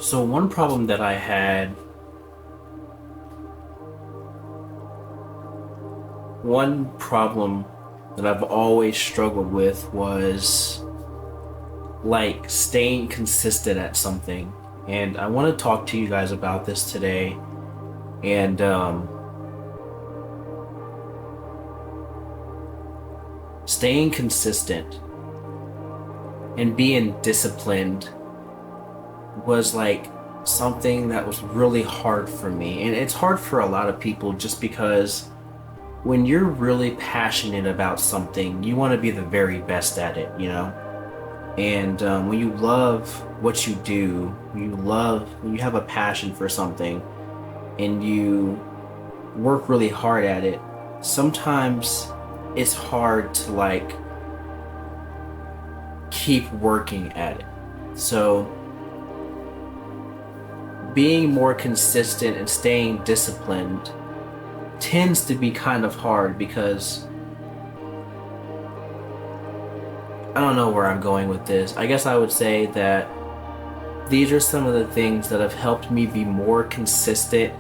So one problem that I had, one problem that I've always struggled with was like staying consistent at something. And I want to talk to you guys about this today. And staying consistent and being disciplined was like something that was really hard for me. And it's hard for a lot of people just because when you're really passionate about something, you want to be the very best at it, you know? And when you love what you do, when you have a passion for something and you work really hard at it, sometimes it's hard to like keep working at it. So being more consistent and staying disciplined tends to be kind of hard because I don't know where I'm going with this. I guess I would say that these are some of the things that have helped me be more consistent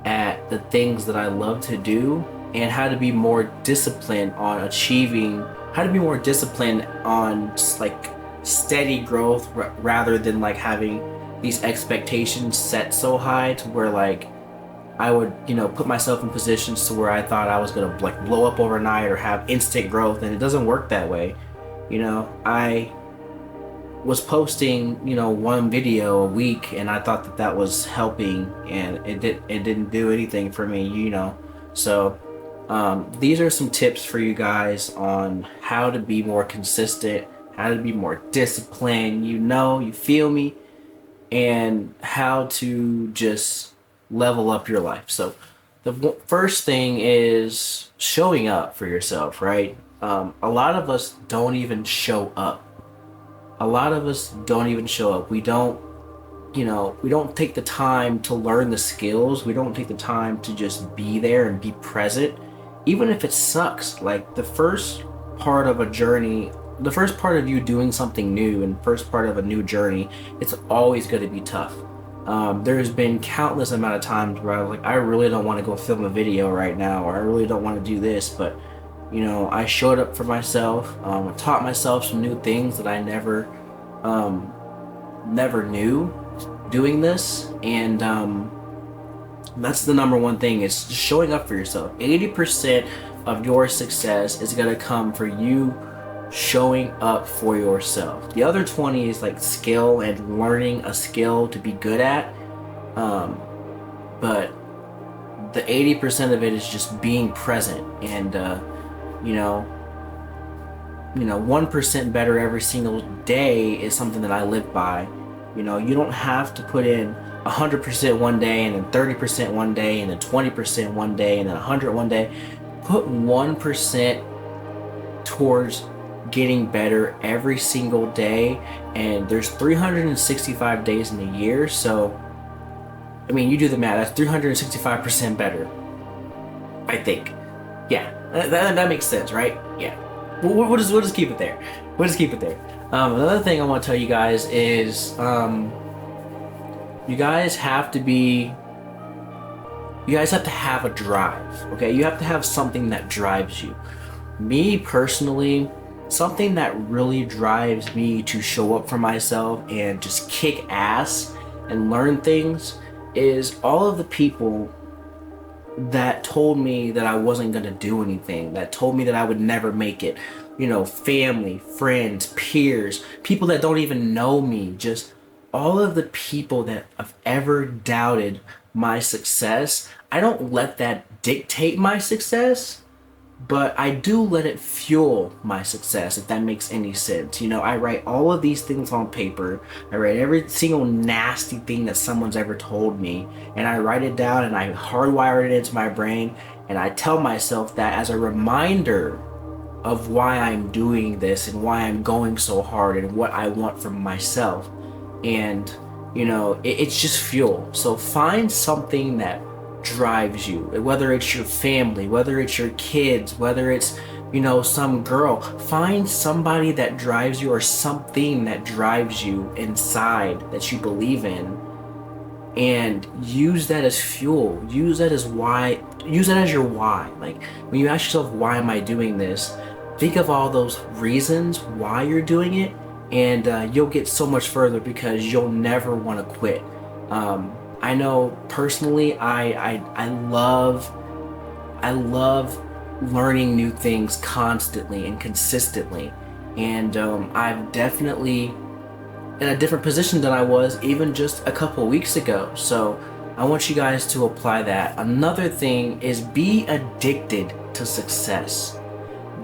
at the things that I love to do, and how to be more disciplined on achieving, how to be more disciplined on like steady growth rather than like having these expectations set so high to where like I would, put myself in positions to where I thought I was gonna like blow up overnight or have instant growth, and it doesn't work that way. I was posting, one video a week, and I thought that that was helping, and it didn't do anything for me. So these are some tips for you guys on how to be more consistent, how to be more disciplined. You feel me, and how to just level up your life. So the first thing is showing up for yourself, right? A lot of us don't even show up. A lot of us don't even show up. We don't take the time to learn the skills. We don't take the time to just be there and be present, even if it sucks. Like the first part of a journey, the first part of you doing something new and first part of a new journey, it's always going to be tough. There's been countless amount of times where I was like, I really don't want to go film a video right now, or I really don't want to do this, but I showed up for myself. I taught myself some new things that I never knew doing this, and that's the number one thing, is just showing up for yourself. 80% of your success is gonna come for you showing up for yourself. The other 20 is like skill and learning a skill to be good at, but the 80% of it is just being present, and 1% better every single day is something that I live by. You don't have to put in 100% one day, and then 30% one day, and then 20% one day, and then 100 one day. Put 1% towards getting better every single day, and there's 365 days in a year, so you do the math, that's 365% better, I think. Yeah, that makes sense, right? Yeah. We'll just keep it there. We'll just keep it there. Another thing I want to tell you guys is you guys have to have a drive, okay? You have to have something that drives you. Me personally, something that really drives me to show up for myself and just kick ass and learn things is all of the people that told me that I wasn't gonna do anything, that told me that I would never make it. Family, friends, peers, people that don't even know me, just all of the people that have ever doubted my success. I don't let that dictate my success, but I do let it fuel my success, if that makes any sense. I write all of these things on paper. I write every single nasty thing that someone's ever told me, and I write it down, and I hardwire it into my brain, and I tell myself that as a reminder of why I'm doing this and why I'm going so hard and what I want from myself. And it's just fuel. So find something that drives you, whether it's your family, whether it's your kids, whether it's some girl. Find somebody that drives you, or something that drives you inside that you believe in, and use that as fuel. Use that as why. Use that as your why. Like when you ask yourself, why am I doing this? Think of all those reasons why you're doing it, and you'll get so much further because you'll never want to quit. I know personally, I love learning new things constantly and consistently, and I've definitely in a different position than I was even just a couple weeks ago. So I want you guys to apply that. Another thing is be addicted to success.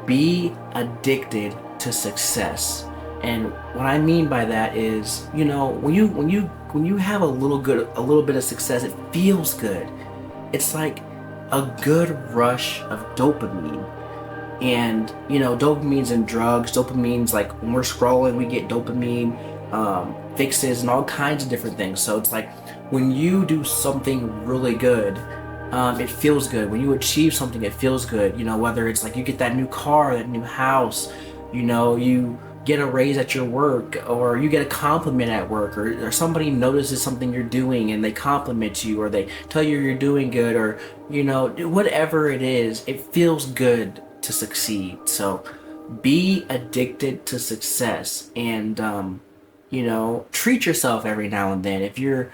Be addicted to success. And what I mean by that is, when you have a little bit of success, it feels good. It's like a good rush of dopamine. And dopamine's in drugs. Dopamine's like when we're scrolling, we get dopamine fixes and all kinds of different things. So it's like when you do something really good, it feels good. When you achieve something, it feels good. Whether it's like you get that new car, that new house, you get a raise at your work, or you get a compliment at work, or somebody notices something you're doing and they compliment you, or they tell you you're doing good, or whatever it is, it feels good to succeed. So be addicted to success, and treat yourself every now and then. If you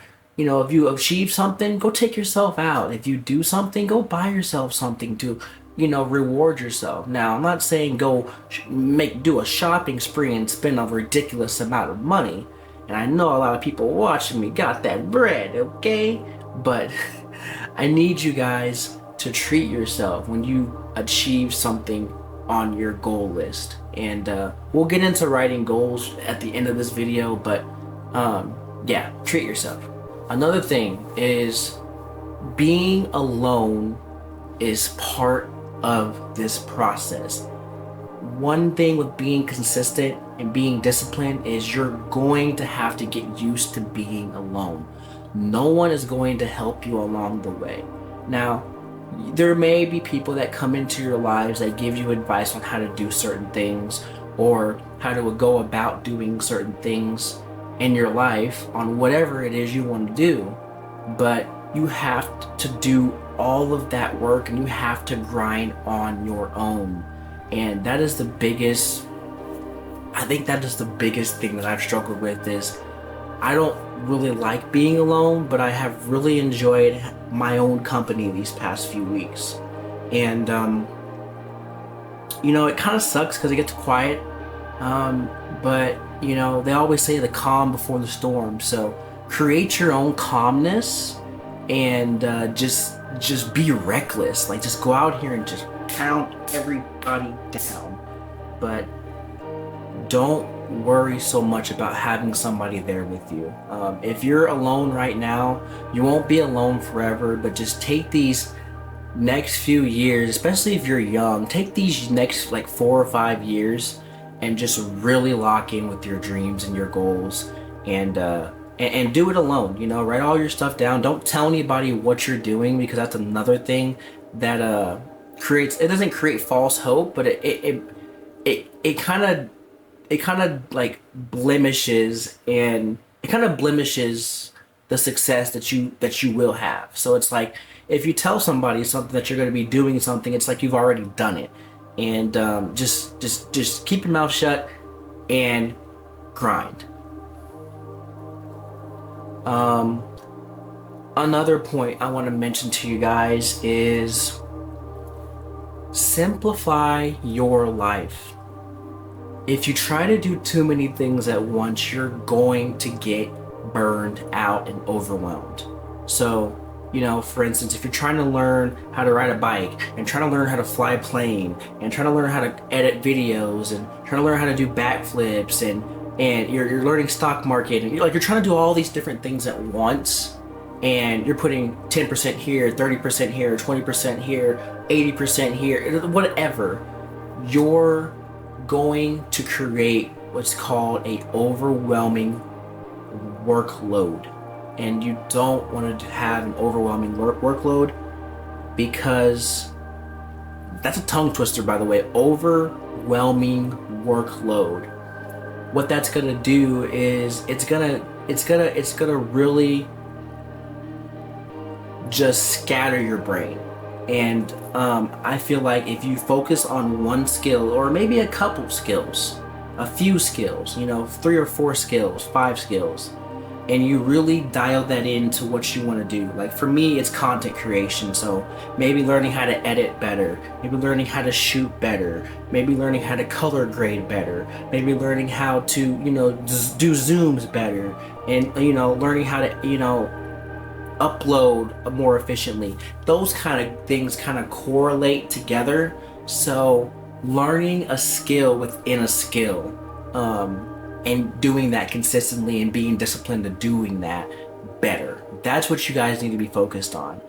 achieve something, go take yourself out. If you do something, go buy yourself something to reward yourself. Now, I'm not saying go do a shopping spree and spend a ridiculous amount of money. And I know a lot of people watching me got that bread, okay? But I need you guys to treat yourself when you achieve something on your goal list. And we'll get into writing goals at the end of this video, but yeah, treat yourself. Another thing is being alone is part of this process. One thing with being consistent and being disciplined is you're going to have to get used to being alone. No one is going to help you along the way. Now, there may be people that come into your lives that give you advice on how to do certain things or how to go about doing certain things in your life on whatever it is you want to do, but you have to do all of that work, and you have to grind on your own. And that is the biggest, I think that is the biggest thing that I've struggled with. Is I don't really like being alone, but I have really enjoyed my own company these past few weeks. And it kind of sucks because it gets quiet, but they always say the calm before the storm. So create your own calmness, and just be reckless. Like, just go out here and just count everybody down. But don't worry so much about having somebody there with you. If you're alone right now, you won't be alone forever, but just take these next few years, especially if you're young, take these next like 4 or 5 years and just really lock in with your dreams and your goals, and do it alone. Write all your stuff down. Don't tell anybody what you're doing, because that's another thing that it doesn't create false hope, but it kind of like blemishes, and it kind of blemishes the success that you will have. So it's like, if you tell somebody something that you're going to be doing something, it's like you've already done it. And just keep your mouth shut and grind. Another point I want to mention to you guys is simplify your life. If you try to do too many things at once, you're going to get burned out and overwhelmed. So, for instance, if you're trying to learn how to ride a bike, and trying to learn how to fly a plane, and trying to learn how to edit videos, and trying to learn how to do backflips, and you're learning stock market, and you're trying to do all these different things at once, and you're putting 10% here, 30% here, 20% here, 80% here, whatever, you're going to create what's called a overwhelming workload. And you don't want to have an overwhelming workload, because that's a tongue twister, by the way. Overwhelming workload. What that's gonna do is it's gonna really just scatter your brain. And I feel like if you focus on one skill, or maybe a couple skills, a few skills, 3 or 4 skills, 5 skills, and you really dial that into what you want to do. Like for me, it's content creation. So maybe learning how to edit better, maybe learning how to shoot better, maybe learning how to color grade better, maybe learning how to, do zooms better, and, learning how to, upload more efficiently. Those kind of things kind of correlate together. So learning a skill within a skill, and doing that consistently and being disciplined to doing that better. That's what you guys need to be focused on.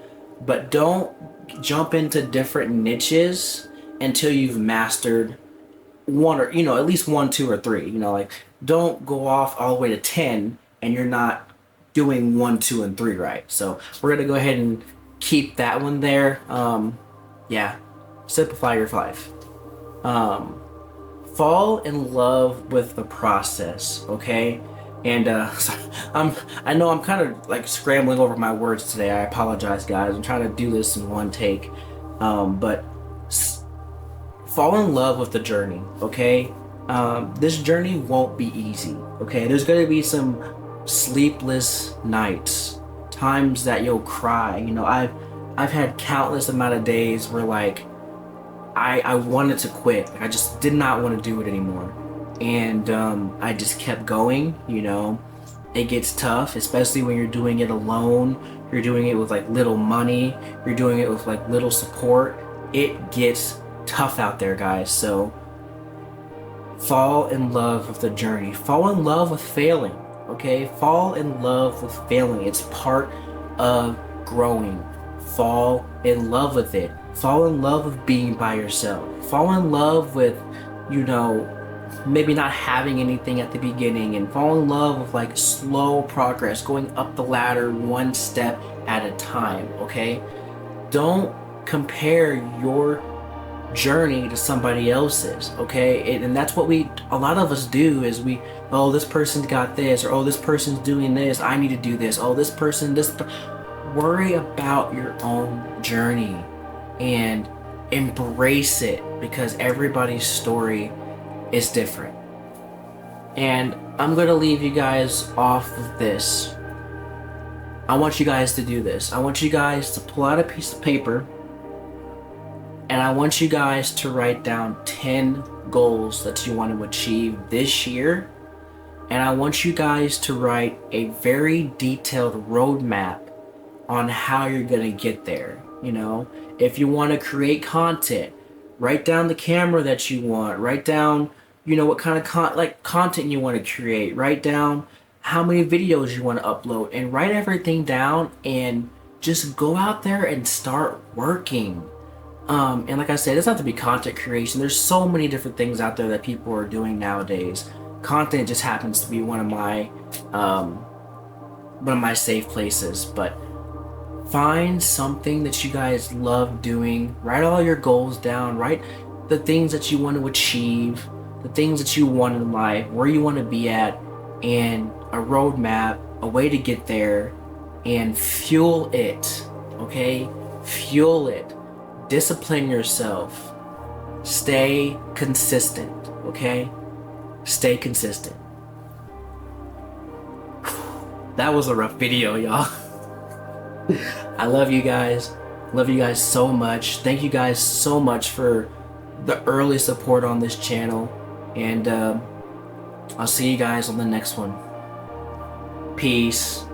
But don't jump into different niches until you've mastered one, or at least 1, 2, or 3. Like, don't go off all the way to 10 and you're not doing 1, 2, and 3 right. So we're gonna go ahead and keep that one there. Yeah, simplify your life. Fall in love with the process, okay? And I know I'm kind of like scrambling over my words today. I apologize, guys. I'm trying to do this in one take. But fall in love with the journey, okay? This journey won't be easy, okay? There's gonna be some sleepless nights, times that you'll cry. I've had countless amount of days where like I wanted to quit. Like, I just did not want to do it anymore. And I just kept going. It gets tough, especially when you're doing it alone. You're doing it with like little money. You're doing it with like little support. It gets tough out there, guys. So fall in love with the journey. Fall in love with failing, okay? Fall in love with failing. It's part of growing. Fall in love with it. Fall in love with being by yourself. Fall in love with, maybe not having anything at the beginning, and fall in love with like slow progress, going up the ladder one step at a time, okay? Don't compare your journey to somebody else's, okay? And that's what a lot of us do is oh, this person's got this, or oh, this person's doing this, I need to do this, oh, this person, worry about your own journey and embrace it, because everybody's story is different. And I'm gonna leave you guys off of this. I want you guys to do this. I want you guys to pull out a piece of paper, and I want you guys to write down 10 goals that you want to achieve this year. And I want you guys to write a very detailed roadmap on how you're gonna get there. If you want to create content, write down the camera that you want, write down, what kind of content you want to create, write down how many videos you want to upload, and write everything down and just go out there and start working. And like I said, it doesn't have to be content creation. There's so many different things out there that people are doing nowadays. Content just happens to be one of my safe places. But find something that you guys love doing. Write all your goals down. Write the things that you want to achieve, the things that you want in life, where you want to be at, and a roadmap, a way to get there, and fuel it, okay? Fuel it. Discipline yourself. Stay consistent, okay? Stay consistent. That was a rough video, y'all. I love you guys. Love you guys so much. Thank you guys so much for the early support on this channel. And I'll see you guys on the next one. Peace.